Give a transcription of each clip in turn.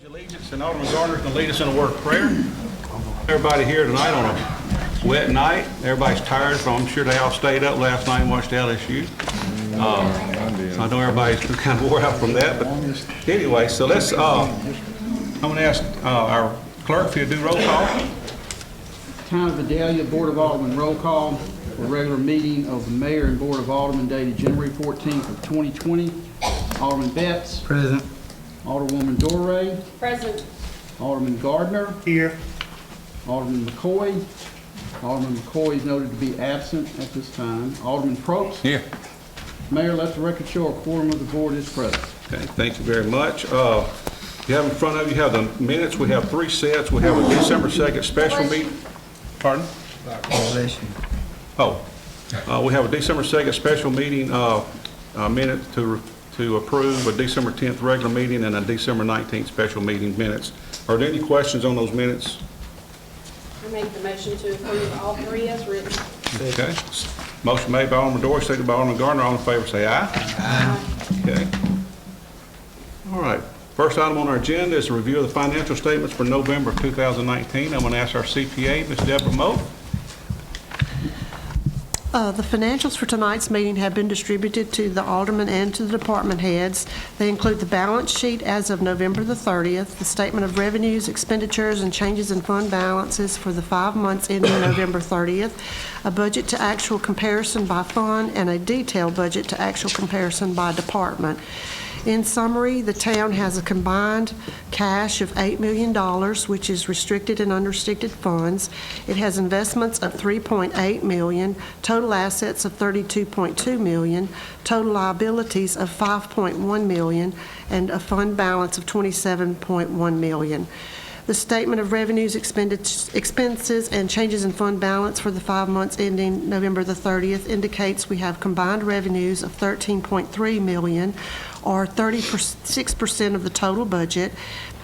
Allegiance, and Alderman Garner can lead us in a word of prayer. Everybody here tonight on a wet night. Everybody's tired, so I'm sure they all stayed up last night and watched LSU. So I know everybody's kind of wore out from that, but anyway, so let's. I'm going to ask our clerk if you'll do roll call. Town of Vidalia Board of Aldermen roll call for regular meeting of the Mayor and Board of Aldermen dated January 14th of 2020. Alderman Betts. Present. Alderwoman Dorey. Present. Alderman Gardner. Here. Alderman McCoy. Alderman McCoy is noted to be absent at this time. Alderman Probst. Here. Mayor, let the record show a quorum of the board is present. Okay, thank you very much. You have in front of you have the minutes. We have 3 sets. We have a December 2nd special meeting. Pardon? Oh, we have a December 2nd special meeting minute to approve, a December 10th regular meeting, and a December 19th special meeting minutes. Are there any questions on those minutes? I make the motion to approve all 3 as written. Okay. Motion made by Alderman Dorey, seconded by Alderman Gardner. All in favor say aye. Aye. Okay. All right. First item on our agenda is a review of the financial statements for November of 2019. I'm going to ask our CPA, Ms. Deborah Moe. The financials for tonight's meeting have been distributed to the aldermen and to the department heads. They include the balance sheet as of November the 30th, the statement of revenues, expenditures, and changes in fund balances for the 5 months ending November 30th, a budget to actual comparison by fund, and a detailed budget to actual comparison by department. In summary, the town has a combined cash of $8 million, which is restricted and unrestricted funds. It has investments of $3.8 million, total assets of $32.2 million, total liabilities of $5.1 million, and a fund balance of $27.1 million. The statement of revenues, expenses, and changes in fund balance for the 5 months ending November the 30th indicates we have combined revenues of $13.3 million, or 36% of the total budget,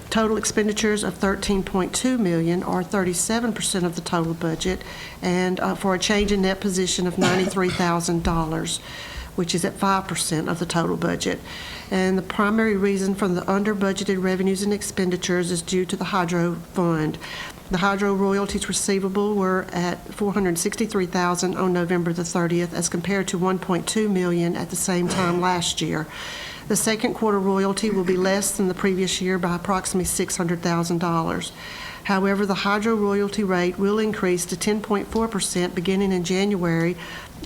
total expenditures of $13.2 million, or 37% of the total budget, and for a change in net position of $93,000, which is at 5% of the total budget. And the primary reason for the under-budgeted revenues and expenditures is due to the hydro fund. The hydro royalties receivable were at $463,000 on November the 30th as compared to $1.2 million at the same time last year. The second quarter royalty will be less than the previous year by approximately $600,000. However, the hydro royalty rate will increase to 10.4% beginning in January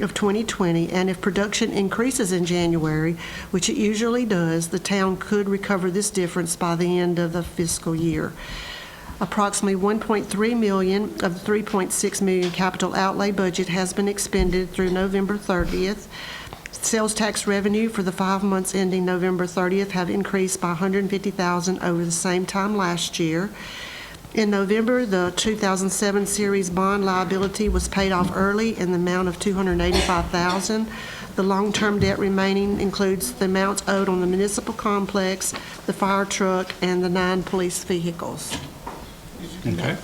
of 2020, and if production increases in January, which it usually does, the town could recover this difference by the end of the fiscal year. Approximately $1.3 million of the $3.6 million capital outlay budget has been expended through November 30th. Sales tax revenue for the 5 months ending November 30th have increased by $150,000 over the same time last year. In November, the 2007 series bond liability was paid off early in the amount of $285,000. The long-term debt remaining includes the amounts owed on the municipal complex, the fire truck, and the 9 police vehicles. Okay.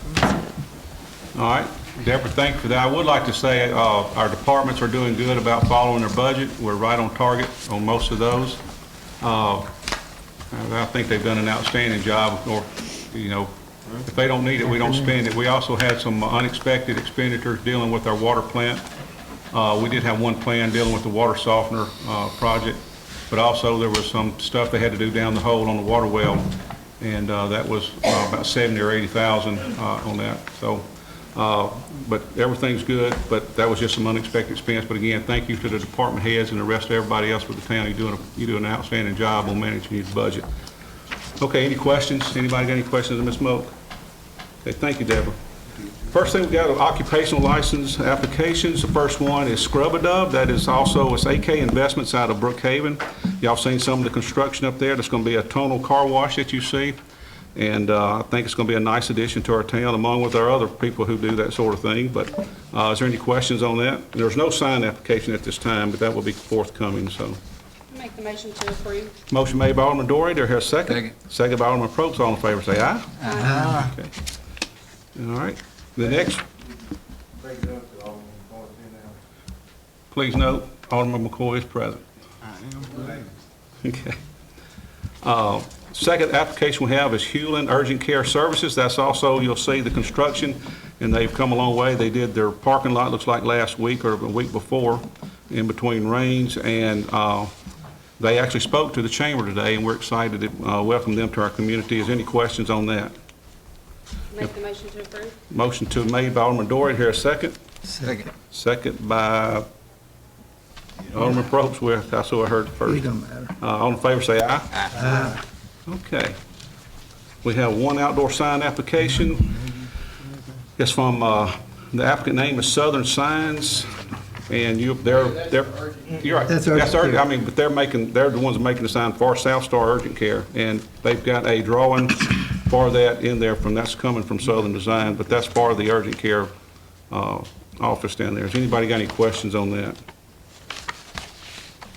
All right. Deborah, thank you for that. I would like to say our departments are doing good about following their budget. We're right on target on most of those. I think they've done an outstanding job. Or, you know, if they don't need it, we don't spend it. We also had some unexpected expenditures dealing with our water plant. We did have one plan dealing with the water softener project, but also there was some stuff they had to do down the hole on the water well, and that was about $70,000 or $80,000 on that. So. But everything's good, but that was just some unexpected expense. But again, thank you to the department heads and the rest of everybody else with the town. You do an outstanding job on managing your budget. Okay, any questions? Anybody got any questions of Ms. Moak? Okay, thank you, Deborah. First thing we got are occupational license applications. The first one is Scrub-A-Dub. That is also, it's AK Investments out of Brookhaven. Y'all seen some of the construction up there. There's going to be a tunnel car wash that you see. And I think it's going to be a nice addition to our town, along with our other people who do that sort of thing. But is there any questions on that? There's no sign application at this time, but that will be forthcoming. So, I make the motion to approve. motion made by Alderman Dorey. Do I hear a second? Second by Alderman Probst. All in favor, say aye. Aye. Okay. All right. The next. Please note, Alderman McCoy is present. Okay. Second application we have is Hewlin Urgent Care Services. That's also, you'll see the construction, and they've come a long way. They did their parking lot, looks like last week or a week before, in between rains, and they actually spoke to the chamber today, and we're excited to welcome them to our community. Is any questions on that? Make the motion to approve. Motion to made by Alderman Dory. Here a second. Second. Second by Alderman Probst. Well, that's who I heard first. It don't matter. All in favor, say aye. Aye. Okay. We have one outdoor sign application. It's from, the applicant name is Southern Signs, and you're right. That's urgent urgent. care. I mean, but they're the ones making the sign for South Star Urgent Care, and they've got a drawing for that in there that's coming from Southern Design, but that's part of the urgent care office down there. Has anybody got any questions on that?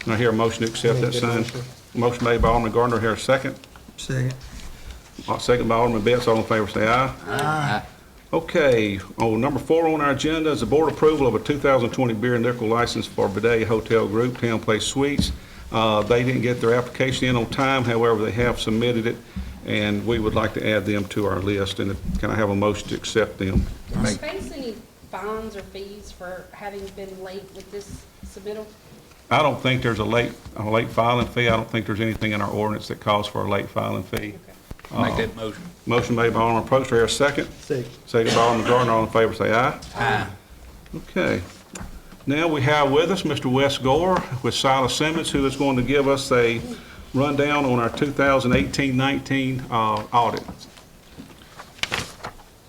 I hear a motion to accept that sign. Motion made by Alderman Gardner. Here a second. Second. Second by Alderman Betts. All in favor, say aye. Aye. Okay, number 4 on our agenda is the board approval of a 2020 beer and liquor license for Bidet Hotel Group, Town Place Suites. They didn't get their application in on time, however, they have submitted it, and we would like to add them to our list. And can I have a motion to accept them? Do you face any fines or fees for having been late with this submittal? I don't think there's a late filing fee. I don't think there's anything in our ordinance that calls for a late filing fee. Make that motion. Motion made by Alderman Probst. Here a second. Second. Second by Alderman Gardner. All in favor, say aye. Aye. Okay. Now we have with us Mr. Wes Gore with Silas Simmons, who is going to give us a rundown on our 2018-19 audit.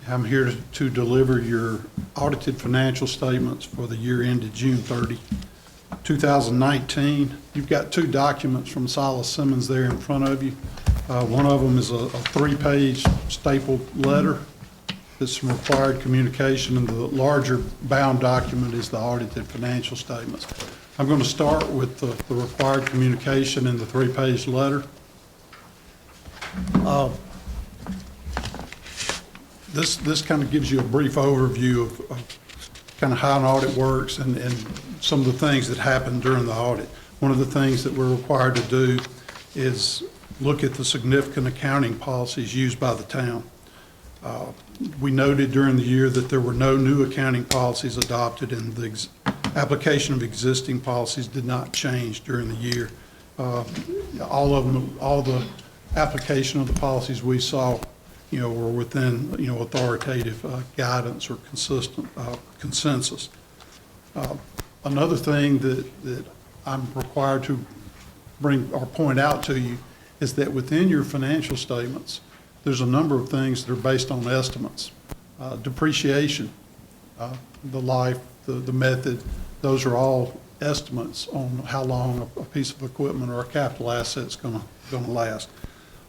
I'm here to deliver your audited financial statements for the year ended June 30, 2019. You've got 2 documents from Silas Simmons there in front of you. One of them is a 3-page stapled letter. It's some required communication, and the larger bound document is the audited financial statements. I'm going to start with the required communication in the 3-page letter. This kind of gives you a brief overview of kind of how an audit works and some of the things that happened during the audit. One of the things that we're required to do is look at the significant accounting policies used by the town. We noted during the year that there were no new accounting policies adopted, and the application of existing policies did not change during the year. All the application of the policies we saw, were within, authoritative guidance or consistent consensus. Another thing that I'm required to bring or point out to you is that within your financial statements, there's a number of things that are based on estimates. Depreciation, the life, the method, those are all estimates on how long a piece of equipment or a capital asset's gonna last.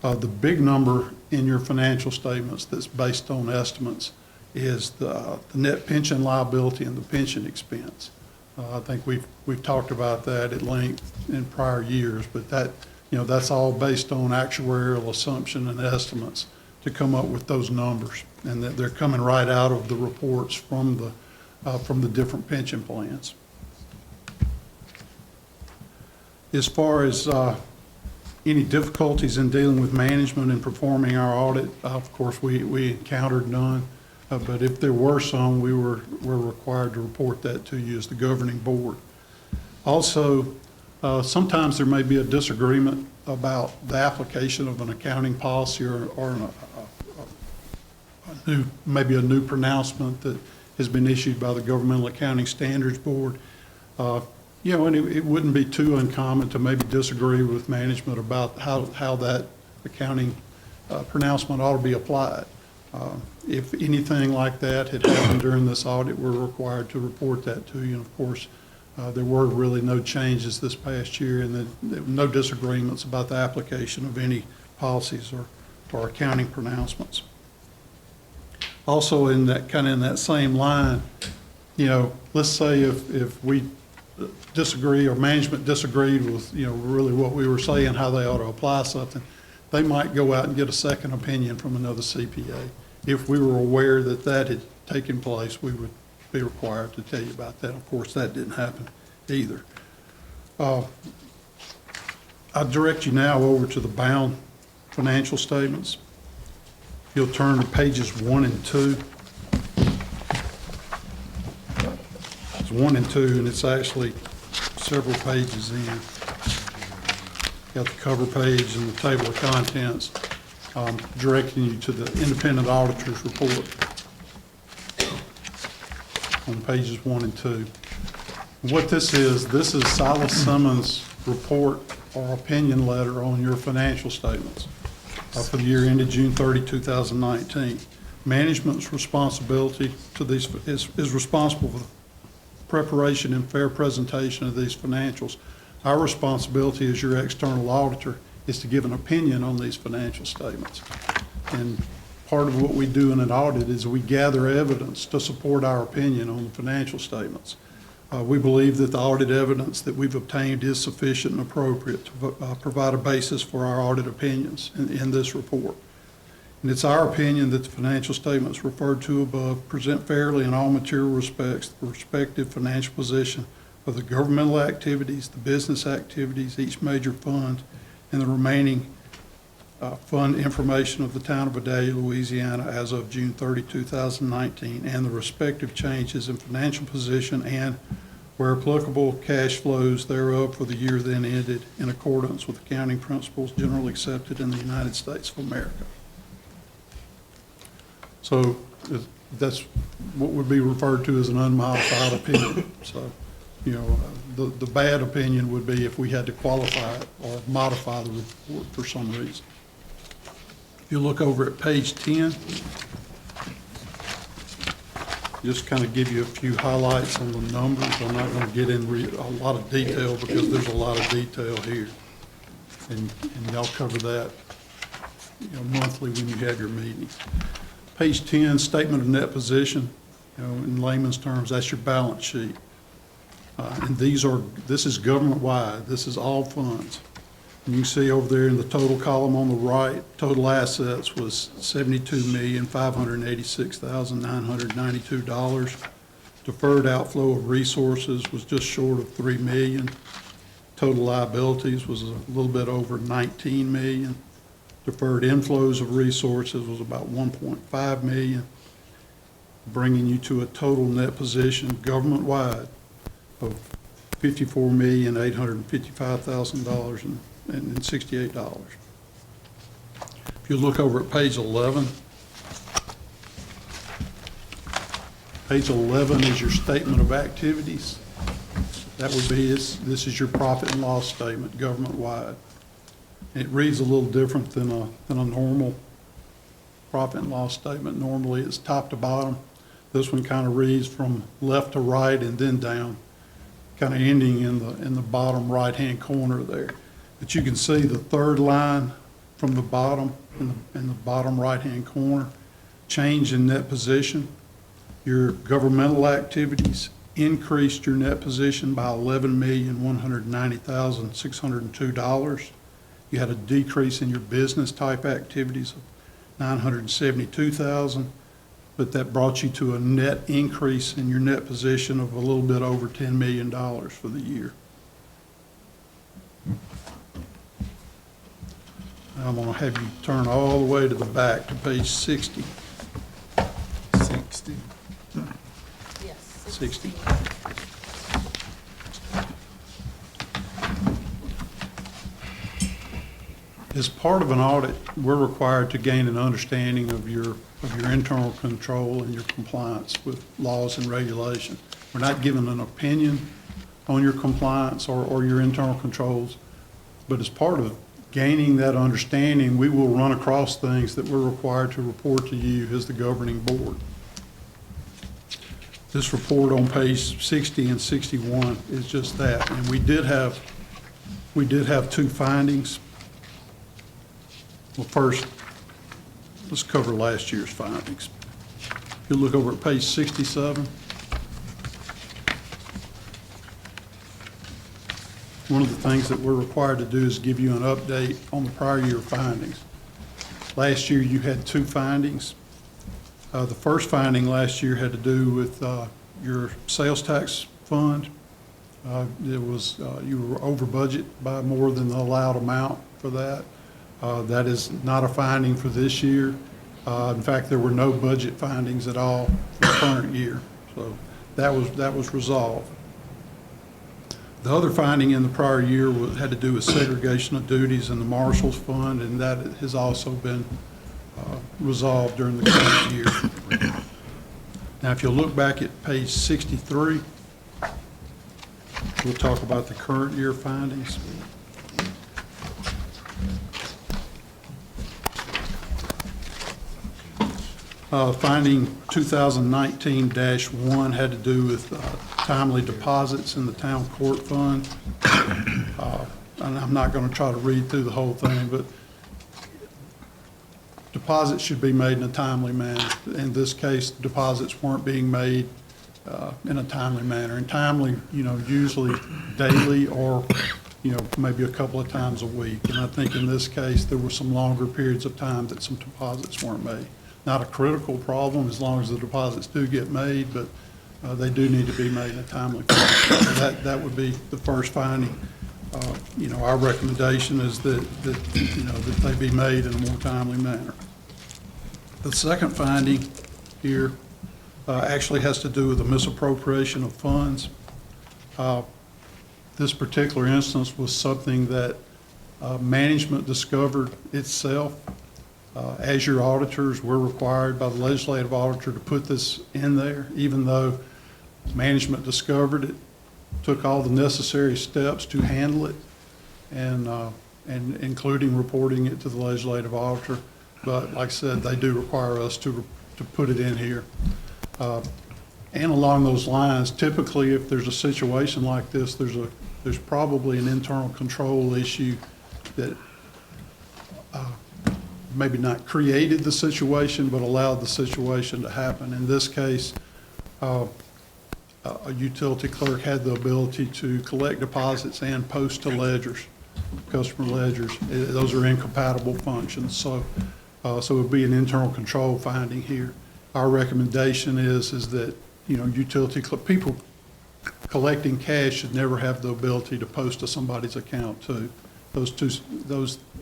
The big number in your financial statements that's based on estimates is the net pension liability and the pension expense. I think we've talked about that at length in prior years, but that's all based on actuarial assumption and estimates to come up with those numbers, and that they're coming right out of the reports from the different pension plans. As far as any difficulties in dealing with management and performing our audit, of course, we encountered none. But if there were some, we're required to report that to you as the governing board. Also, sometimes there may be a disagreement about the application of an accounting policy or maybe a new pronouncement that has been issued by the Governmental Accounting Standards Board. And it wouldn't be too uncommon to maybe disagree with management about how that accounting pronouncement ought to be applied. If anything like that had happened during this audit, we're required to report that to you. And of course, there were really no changes this past year, and there were no disagreements about the application of any policies or accounting pronouncements. Also, in that same line, let's say if we disagree or management disagreed with really what we were saying, how they ought to apply something, they might go out and get a second opinion from another CPA. If we were aware that that had taken place, we would be required to tell you about that. Of course, that didn't happen either. I direct you now over to the bound financial statements. If you'll turn to pages 1 and 2. It's 1 and 2, and it's actually several pages in. Got the cover page and the table of contents, directing you to the independent auditor's report on pages 1 and 2. What this is Silas Simmons' report or opinion letter on your financial statements for the year ended June 30, 2019. Management's responsibility to these is responsible for the preparation and fair presentation of these financials. Our responsibility as your external auditor is to give an opinion on these financial statements. And part of what we do in an audit is we gather evidence to support our opinion on the financial statements. We believe that the audit evidence that we've obtained is sufficient and appropriate to provide a basis for our audit opinions in this report. And it's our opinion that the financial statements referred to above present fairly in all material respects the respective financial position of the governmental activities, the business activities, each major fund, and the remaining fund information of the town of Vidalia, Louisiana as of June 30, 2019, and the respective changes in financial position and, where applicable, cash flows thereof for the year then ended in accordance with accounting principles generally accepted in the United States of America. So that's what would be referred to as an unmodified opinion. So, you know, the bad opinion would be if we had to qualify it or modify the report for some reason. If you look over at page 10, just kind of give you a few highlights on the numbers. I'm not going to get in a lot of detail because there's a lot of detail here. And y'all cover that, you know, monthly when you have your meetings. Page 10, statement of net position, you know, in layman's terms, that's your balance sheet. And this is government-wide. This is all funds. And you can see over there in the total column on the right, total assets was $72,586,992. Deferred outflow of resources was just short of $3 million. Total liabilities was a little bit over $19 million. Deferred inflows of resources was about $1.5 million, bringing you to a total net position government-wide of $54,855,068. If you look over at page 11, page 11 is your statement of activities. That would be, this is your profit and loss statement government-wide. It reads a little different than a normal profit and loss statement. Normally it's top to bottom. This one kind of reads from left to right and then down, kind of ending in the bottom right-hand corner there. But you can see the third line from the bottom, in the bottom right-hand corner, change in net position. Your governmental activities increased your net position by $11,190,602. You had a decrease in your business type activities of $972,000, but that brought you to a net increase in your net position of a little bit over $10 million for the year. I'm going to have you turn all the way to the back to page 60. 60. Yes. 60. As part of an audit, we're required to gain an understanding of your internal control and your compliance with laws and regulation. We're not given an opinion on your compliance or your internal controls, but as part of gaining that understanding, we will run across things that we're required to report to you as the governing board. This report on page 60 and 61 is just that, and we did have two findings. Well, first, let's cover last year's findings. If you look over at page 67, one of the things that we're required to do is give you an update on the prior year findings. Last year, you had two findings. The first finding last year had to do with your sales tax fund. You were over budget by more than the allowed amount for that. That is not a finding for this year. In fact, there were no budget findings at all for the current year. So that was resolved. The other finding in the prior year had to do with segregation of duties in the Marshals Fund, and that has also been resolved during the current year. Now, if you'll look back at page 63, we'll talk about the current year findings. Finding 2019-1 had to do with timely deposits in the town court fund. And I'm not going to try to read through the whole thing, but deposits should be made in a timely manner. In this case, deposits weren't being made in a timely manner. And timely, usually daily or, maybe a couple of times a week. And I think in this case, there were some longer periods of time that some deposits weren't made. Not a critical problem as long as the deposits do get made, but they do need to be made in a timely fashion. So that would be the first finding. Our recommendation is that they be made in a more timely manner. The second finding here actually has to do with the misappropriation of funds. This particular instance was something that management discovered itself. As your auditors, we're required by the legislative auditor to put this in there, even though management discovered it, took all the necessary steps to handle it, and including reporting it to the legislative auditor. But like I said, they do require us to put it in here. And along those lines, typically if there's a situation like this, there's probably an internal control issue that maybe not created the situation, but allowed the situation to happen. In this case, a utility clerk had the ability to collect deposits and post to ledgers, customer ledgers. Those are incompatible functions. So it would be an internal control finding here. Our recommendation is that, people collecting cash should never have the ability to post to somebody's account too. Those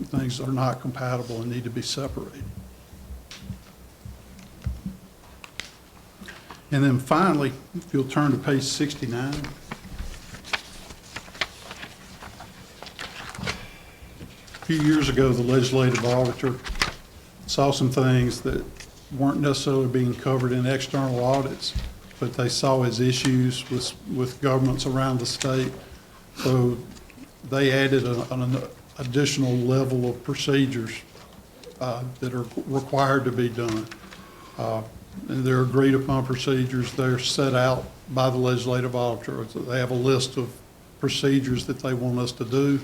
things are not compatible and need to be separated. And then finally, if you'll turn to page 69. A few years ago, the legislative auditor saw some things that weren't necessarily being covered in external audits, but they saw as issues with governments around the state. So they added an additional level of procedures that are required to be done. And they're agreed upon procedures. They're set out by the legislative auditor. They have a list of procedures that they want us to do.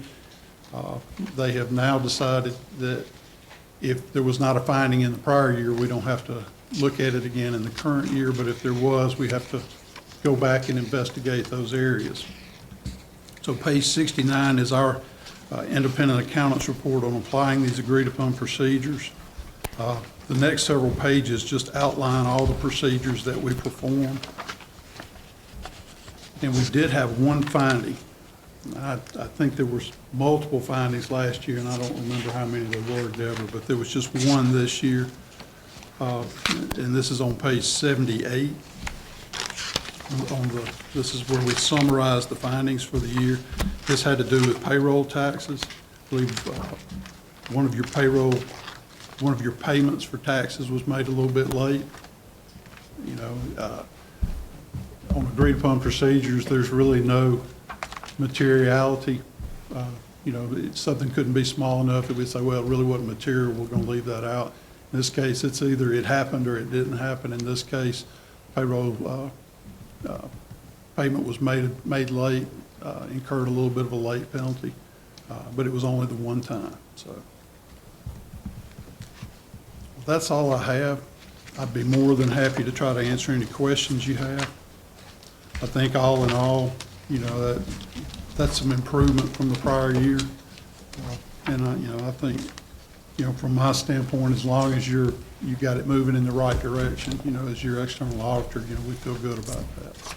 They have now decided that if there was not a finding in the prior year, we don't have to look at it again in the current year, but if there was, we have to go back and investigate those areas. So page 69 is our independent accountant's report on applying these agreed upon procedures. The next several pages just outline all the procedures that we performed. And we did have one finding. I think there were multiple findings last year, and I don't remember how many there were, Deborah, but there was just one this year. And this is on page 78. This is where we summarize the findings for the year. This had to do with payroll taxes. I believe one of your payments for taxes was made a little bit late. On agreed upon procedures, there's really no materiality. Something couldn't be small enough that we'd say, well, it really wasn't material, we're going to leave that out. In this case, it's either it happened or it didn't happen. In this case, payroll payment was made late, incurred a little bit of a late penalty, but it was only the one time. So that's all I have. I'd be more than happy to try to answer any questions you have. I think all in all, that's some improvement from the prior year. And I think, from my standpoint, as long as you got it moving in the right direction, as your external auditor, we feel good about that. So.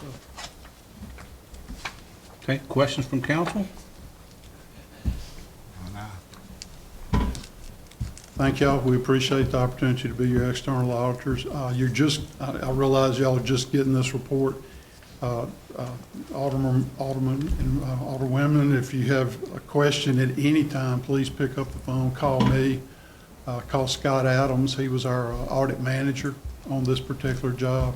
Okay, questions from council? Thank y'all. We appreciate the opportunity to be your external auditors. I realize y'all are just getting this report. Aldermen, and Alderwomen, if you have a question at any time, please pick up the phone, call me, call Scott Adams. He was our audit manager on this particular job.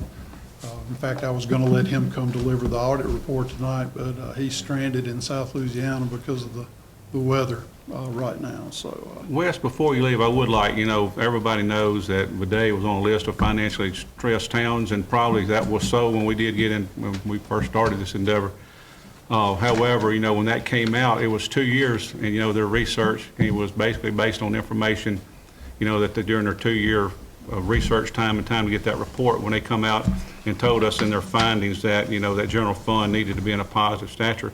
In fact, I was going to let him come deliver the audit report tonight, but he's stranded in South Louisiana because of the weather right now. So, Wes, before you leave, I would like, everybody knows that Bidet was on a list of financially stressed towns, and probably that was so when we first started this endeavor. However, when that came out, it was 2 years, and, their research, it was basically based on information, that during their 2-year research time and time to get that report, when they come out and told us in their findings that, that general fund needed to be in a positive stature.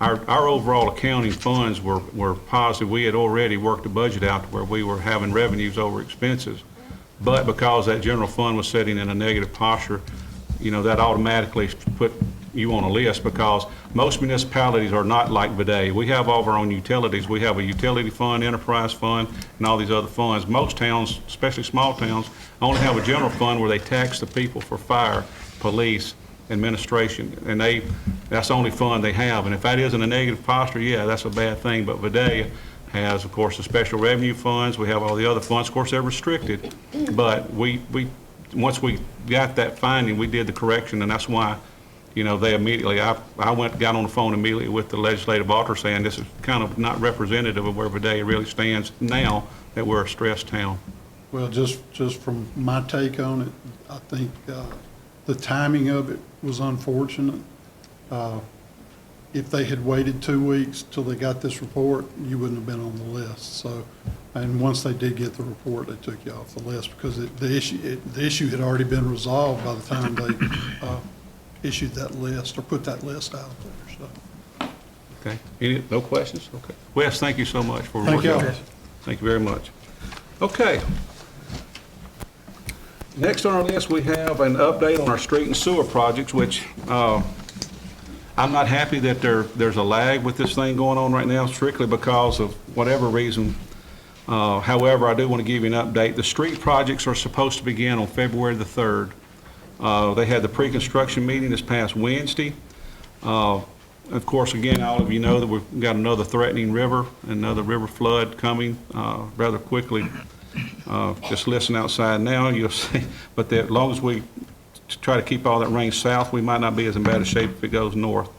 Our overall accounting funds were positive. We had already worked the budget out to where we were having revenues over expenses. But because that general fund was sitting in a negative posture, that automatically put you on a list, because most municipalities are not like Bidet. We have all of our own utilities. We have a utility fund, enterprise fund, and all these other funds. Most towns, especially small towns, only have a general fund where they tax the people for fire, police, administration, and that's the only fund they have. And if that isn't a negative posture, yeah, that's a bad thing. But Bidet has, of course, the special revenue funds. We have all the other funds. Of course, they're restricted, but we once we got that finding, we did the correction, and that's why, they immediately, got on the phone immediately with the legislative auditor saying this is kind of not representative of where Bidet really stands now that we're a stressed town. well, just from my take on it, I think the timing of it was unfortunate. If they had waited 2 weeks till they got this report, you wouldn't have been on the list. So, and once they did get the report, they took you off the list because the issue had already been resolved by the time they issued that list or put that list out there. So, Okay. No questions? Okay. Wes, thank you so much for thank working y'all. on this. Thank you very much. Okay. Next on our list, we have an update on our street and sewer projects, which I'm not happy that there's a lag with this thing going on right now, strictly because of whatever reason. However, I do want to give you an update. The street projects are supposed to begin on February the 3rd. They had the pre-construction meeting this past Wednesday. Of course, again, all of you know that we've got another threatening river, another river flood coming rather quickly. Just listen outside now, you'll see. But as long as we try to keep all that rain south, we might not be as in bad a shape if it goes north.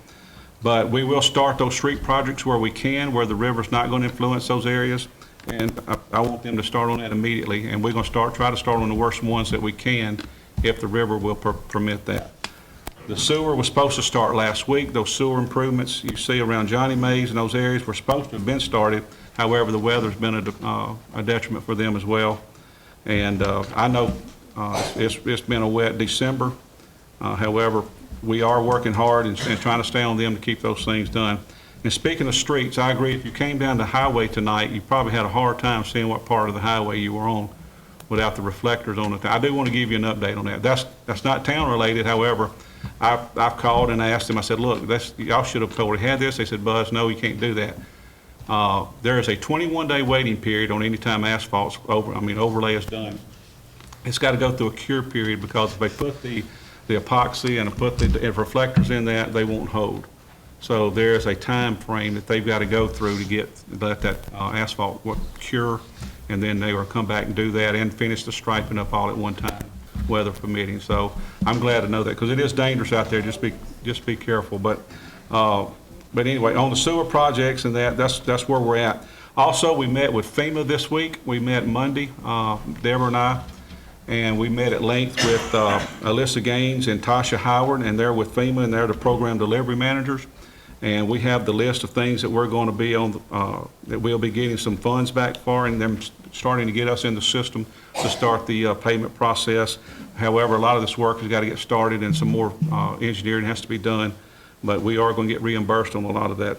But we will start those street projects where we can, where the river's not going to influence those areas. And I want them to start on that immediately. And we're going to try to start on the worst ones that we can if the river will permit that. The sewer was supposed to start last week. Those sewer improvements you see around Johnny Mays and those areas were supposed to have been started. However, the weather's been a detriment for them as well. And I know it's been a wet December. However, we are working hard and trying to stay on them to keep those things done. And speaking of streets, I agree, if you came down the highway tonight, you probably had a hard time seeing what part of the highway you were on without the reflectors on it. I do want to give you an update on that. That's not town related. However, I've called and asked them, I said, look, y'all should have already had this. They said, Buzz, no, you can't do that. There is a 21-day waiting period on any time asphalt's overlay is done. It's got to go through a cure period, because if they put the epoxy and put the reflectors in that, they won't hold. So there's a time frame that they've got to go through to let that asphalt cure, and then they will come back and do that and finish the striping up all at one time, weather permitting. So I'm glad to know that, because it is dangerous out there. Just be careful. But anyway, on the sewer projects and that's where we're at. Also, we met with FEMA this week. We met Monday, Deborah and I, and we met at length with Alyssa Gaines and Tasha Howard, and they're with FEMA, and they're the program delivery managers. And we have the list of things that we're going to be on, that we'll be getting some funds back for, and them starting to get us in the system to start the payment process. However, a lot of this work has got to get started, and some more engineering has to be done. But we are going to get reimbursed on a lot of that,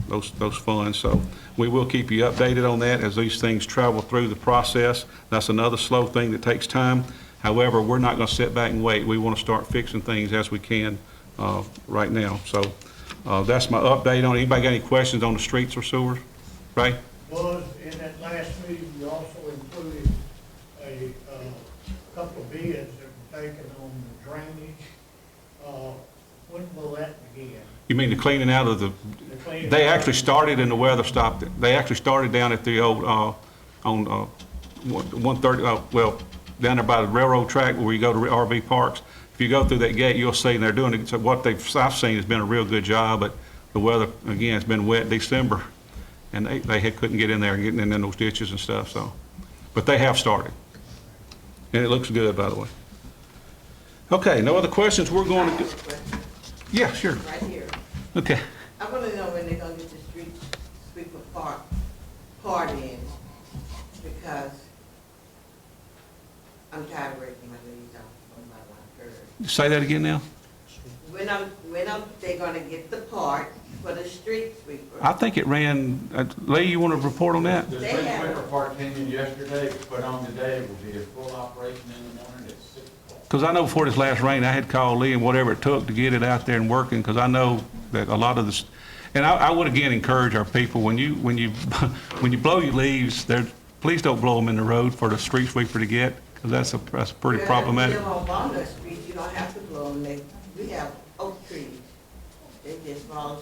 those funds. So we will keep you updated on that as these things travel through the process. That's another slow thing that takes time. However, we're not going to sit back and wait. We want to start fixing things as we can right now. So that's my update on it. Anybody got any questions on the streets or sewers? Ray? Was in that last meeting, you also included bids that were taken on the drainage. When will that begin? You mean the cleaning out of the, The cleaning they out? actually started and the weather stopped it. They actually started down at the old, on 130, well, down there by the railroad track where you go to RV parks. If you go through that gate, you'll see they're doing it. So what I've seen has been a real good job, but the weather, again, it's been wet December, and couldn't get in there and getting in those ditches and stuff, so. But they have started. And it looks good, by the way. Okay, no other questions? We're going to, yeah, sure. Right here. Okay. I want to know when they're going to get the street sweeper part in, because I'm tired of breaking my knees off on my one curve. Say that again now? When are they going to get the part for the street sweeper? I think it ran, Lee, you want to report on that? The They street have- sweeper part came in yesterday, put on today, it will be a full operation in the morning at 6 o'clock. Because I know before this last rain, I had called Lee and whatever it took to get it out there and working, because I know that a lot of this, and I would again encourage our people, when you blow your leaves, please don't blow them in the road for the street sweeper to get, because that's pretty Well, problematic. if you live on Walnut Street, you don't have to blow them. We have oak trees. They just fall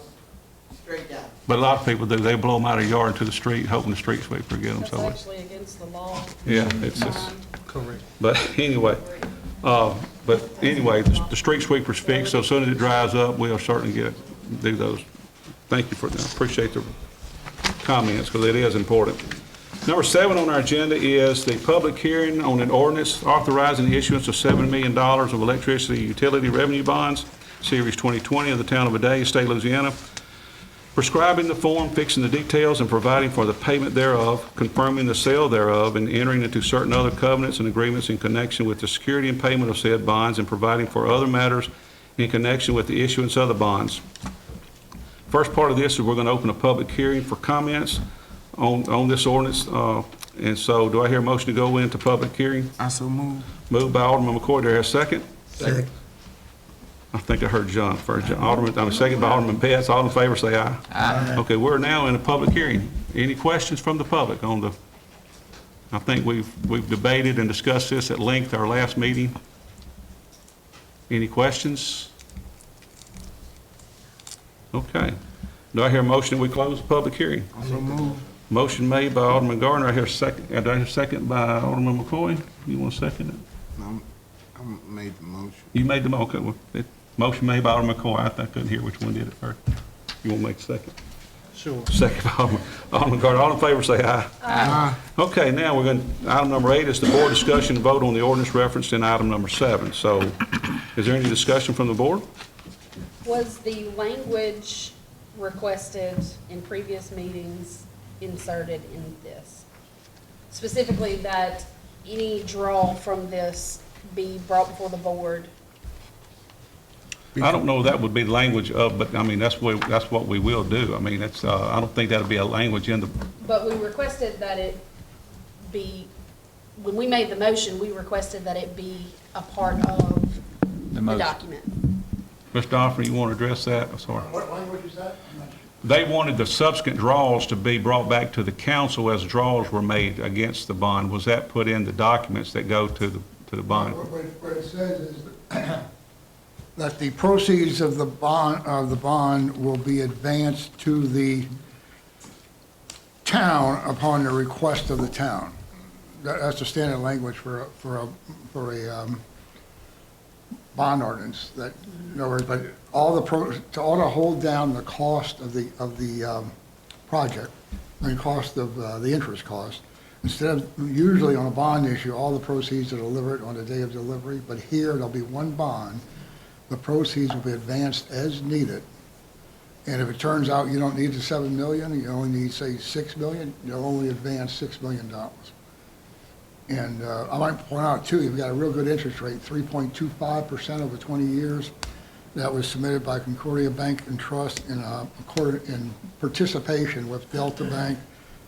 straight down. But a lot of people do, they blow them out of the yard into the street, hoping the street sweeper get them, That's so it's, actually against the law. yeah, it's just, Correct. but anyway, the street sweeper's fixed, so as soon as it dries up, we'll certainly do those. Thank you for that, I appreciate the comments, because it is important. Number 7 on our agenda is the public hearing on an ordinance authorizing the issuance of $7 million of electricity utility revenue bonds, Series 2020 of the town of Vidalia, state of Louisiana, prescribing the form, fixing the details, and providing for the payment thereof, confirming the sale thereof, and entering into certain other covenants and agreements in connection with the security and payment of said bonds, and providing for other matters in connection with the issuance of the bonds. First part of this is we're going to open a public hearing for comments on this ordinance. And so do I hear a motion to go into public hearing? I so move. Moved by Alderman McCoy. Do I hear a second? Second. I think I heard John first. Alderman, I'm second by Alderman Betts. All in favor, say aye. Aye. Okay, we're now in a public hearing. Any questions from the public on the, I think we've debated and discussed this at length our last meeting. Any questions? Okay. Do I hear a motion that we close the public hearing? I so move. Motion made by Alderman Gardner. I hear a second. Do I hear a second by Alderman McCoy? You want to second it? I made the motion. You made the motion. Okay, motion made by Alderman McCoy. I couldn't hear which one did it first. You want to make a second? Sure. Second by Alderman Gardner. All in favor, say aye. Aye. Okay, now we're going, item number 8 is the board discussion and vote on the ordinance referenced in item number 7. So is there any discussion from the board? Was the language requested in previous meetings inserted in this? Specifically that any draw from this be brought before the board? I don't know if that would be the language of, but I mean, that's what we will do. I mean, that's, I don't think that'll be a language in the, But we requested that it be, when we made the motion, we requested that it be a part of the document. Mr. Donner, you want to address that? I'm sorry. What language is that? They wanted the subsequent draws to be brought back to the council as draws were made against the bond. Was that put in the documents that go to the bond? What it says is that the proceeds of the bond will be advanced to the town upon the request of the town. That's the standard language for a bond ordinance. That, in other words, but to hold down the cost of the project, and cost of the interest cost. Instead of usually on a bond issue, all the proceeds are delivered on the day of delivery, but here there'll be one bond. The proceeds will be advanced as needed. And if it turns out you don't need the $7 million, you only need, say, $6 million, you'll only advance $6 million. And I might point out, too, you've got a real good interest rate, 3.25% over 20 years. That was submitted by Concordia Bank and Trust in participation with Delta Bank,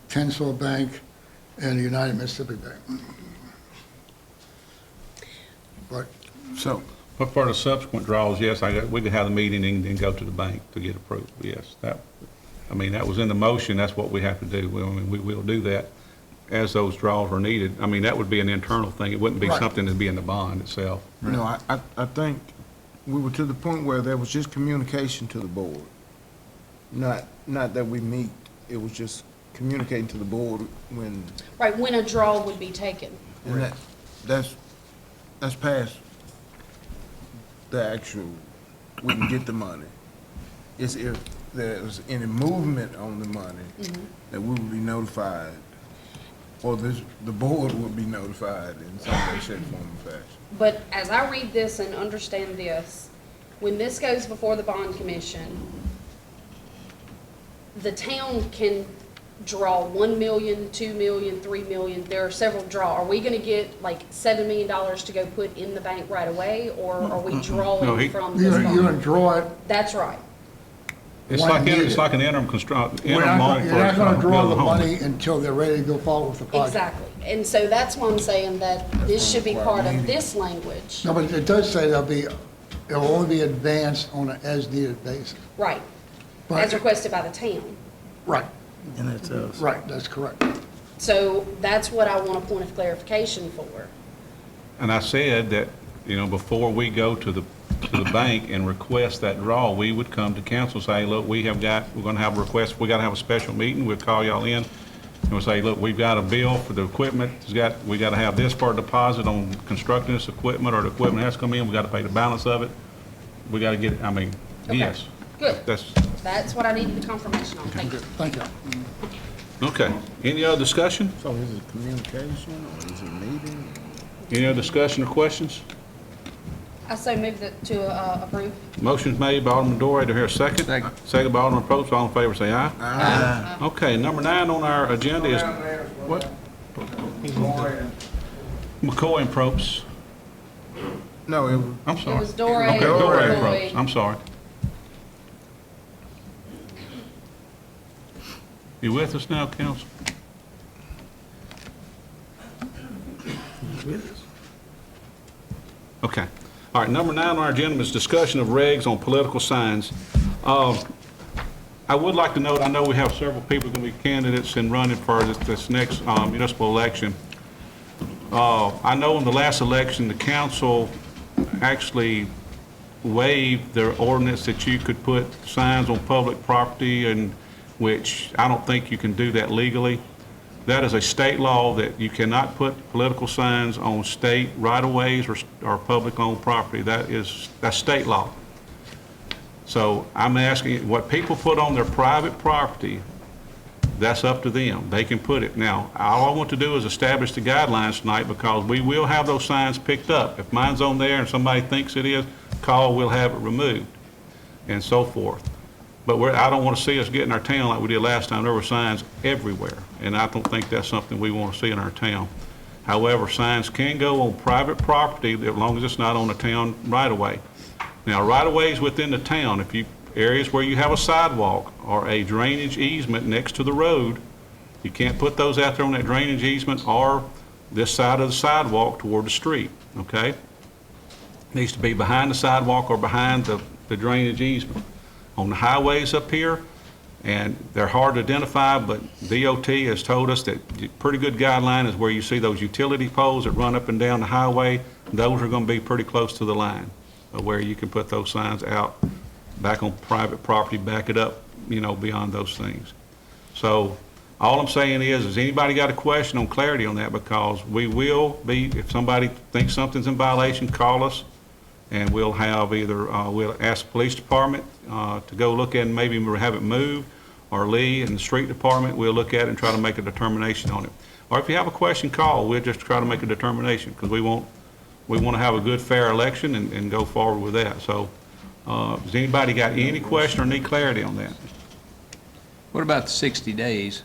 Tensor Bank, and the United Mississippi Bank. But So, but for the subsequent draws, yes, we could have the meeting and then go to the bank to get approved. Yes, that was in the motion. That's what we have to do. We will do that. as those draws are needed. I mean, that would be an internal thing. It wouldn't be Right. something that'd be in the bond itself. No, I think we were to the point where there was just communication to the board. Not that we meet, it was just communicating to the board when, Right, when a draw would be taken. and that's past the actual, we can get the money. It's if there's any movement on the money, that we would be notified, or the board would be notified in some way, shape, form, or fashion. But as I read this and understand this, when this goes before the bond commission, the town can draw 1 million, 2 million, 3 million, there are several draw. Are we gonna get like $7 million to go put in the bank right away, or are we No, drawing from You're this gonna bond? draw it. That's right. It's When like, needed. it's like an interim You're interim loan for not gonna draw building the a home. money until they're ready to go forward with the project. Exactly. And so that's why I'm saying that this should be part of this language. No, but it does say it'll only be advanced on an as-needed basis. Right. But- As requested by the town. Right, And that's us. right, that's correct. So that's what I want a point of clarification for. And I said that, before we go to the bank and request that draw, we would come to council and say, look, we're gonna have a request, we gotta have a special meeting, we'll call y'all in, and we'll say, look, we've got a bill for the equipment, we gotta have this for a deposit on constructing this equipment, or the equipment has to come in, we gotta pay the balance of it. We gotta get, Okay. yes. Good. That's, what I needed the confirmation on. Thank you. Thank you. okay. Any other discussion? So is it communication, or is it meeting? Any other discussion or questions? I so move to approve. Motion's made by Alderman Dorey, do I hear a second? Second by Alderman Probst, all in favor say aye. Aye. Okay, number 9 on our agenda is What? McCoy and Probst. No, it was, I'm sorry. It was Dorey, Okay, Dorey and McCoy. Probst, I'm sorry. You with us now, council? Okay. All right, number 9 on our agenda is discussion of regs on political signs. I would like to note, I know we have several people going to be candidates and running for this next municipal election. I know in the last election, the council actually waived their ordinance that you could put signs on public property, and which I don't think you can do that legally. That is a state law that you cannot put political signs on state right-of-ways or public-owned property. That's state law. So I'm asking, what people put on their private property, that's up to them. They can put it. Now, all I want to do is establish the guidelines tonight, because we will have those signs picked up. If mine's on there and somebody thinks it is, call, we'll have it removed, and so forth. But I don't want to see us get in our town like we did last time. There were signs everywhere, and I don't think that's something we want to see in our town. However, signs can go on private property as long as it's not on a town right-of-way. Now, right-of-ways within the town, areas where you have a sidewalk or a drainage easement next to the road, you can't put those out there on that drainage easement or this side of the sidewalk toward the street, okay? Needs to be behind the sidewalk or behind the drainage easement. On the highways up here, and they're hard to identify, but DOT has told us that pretty good guideline is where you see those utility poles that run up and down the highway. Those are going to be pretty close to the line of where you can put those signs out back on private property, back it up, beyond those things. So all I'm saying is anybody got a question on clarity on that? Because we will be, if somebody thinks something's in violation, call us, and we'll have either, we'll ask the police department to go look at it and maybe have it moved, or Lee and the street department, we'll look at it and try to make a determination on it. Or if you have a question, call. We'll just try to make a determination, because we want to have a good, fair election and go forward with that. So has anybody got any question or need clarity on that? What about the 60 days?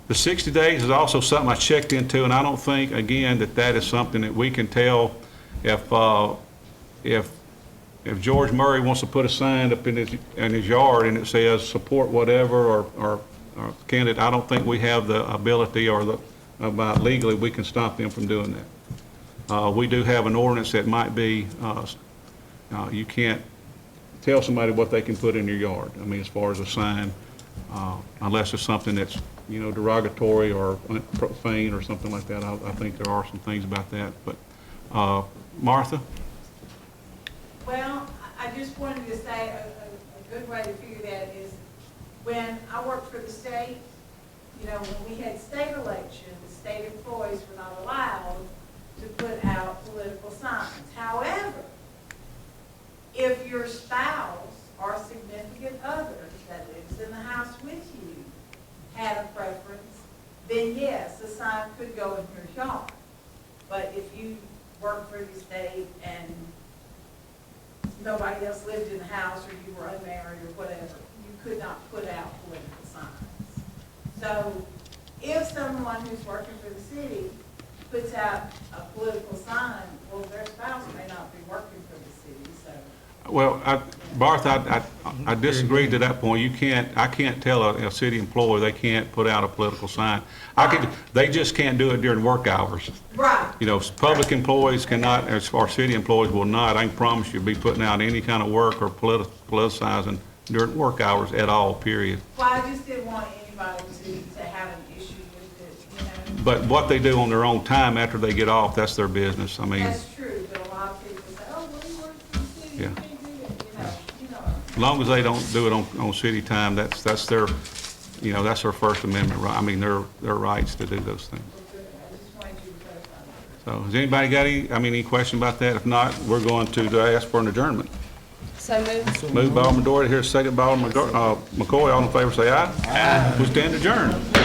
The 60 days is also something I checked into, and I don't think, again, that is something that we can tell if George Murray wants to put a sign up in his yard and it says support whatever or candidate, I don't think we have the ability about legally we can stop them from doing that. We do have an ordinance that might be, you can't tell somebody what they can put in your yard. I mean, as far as a sign, unless it's something that's, you know, derogatory or profane or something like that. I think there are some things about that, but, Martha? Well, I just wanted to say a good way to figure that is when I worked for the state, you know, when we had state elections, state employees were not allowed to put out political signs. However, if your spouse or significant other that lives in the house with you had a preference, then yes, the sign could go in your yard. But if you worked for the state and nobody else lived in the house, or you were unmarried or whatever, you could not put out political signs. So if someone who's working for the city puts out a political sign, well, their spouse may not be working for the city, so. Well, Barth, I disagree to that point. I can't tell a city employee they can't put out a political sign. They just can't do it during work hours. Right. You know, public employees cannot, as far as city employees will not, I can promise you, be putting out any kind of work or politicizing during work hours at all, period. Well, I just didn't want anybody to have an issue with it, you know. But what they do on their own time after they get off, that's their business. I mean, That's true, but a lot of people say, oh, well, you work for the city, you Yeah. can't do it, you know. as long as they don't do it on city time, that's their, you know, that's their First Amendment right. I mean, their rights to do those things. I just wanted you to clarify that. So has anybody got any question about that? If not, we're going to ask for an adjournment. So moved. Moved by Alderman Doherty, here second by Alderman McCoy. All in favor say aye. Aye. We stand adjourned.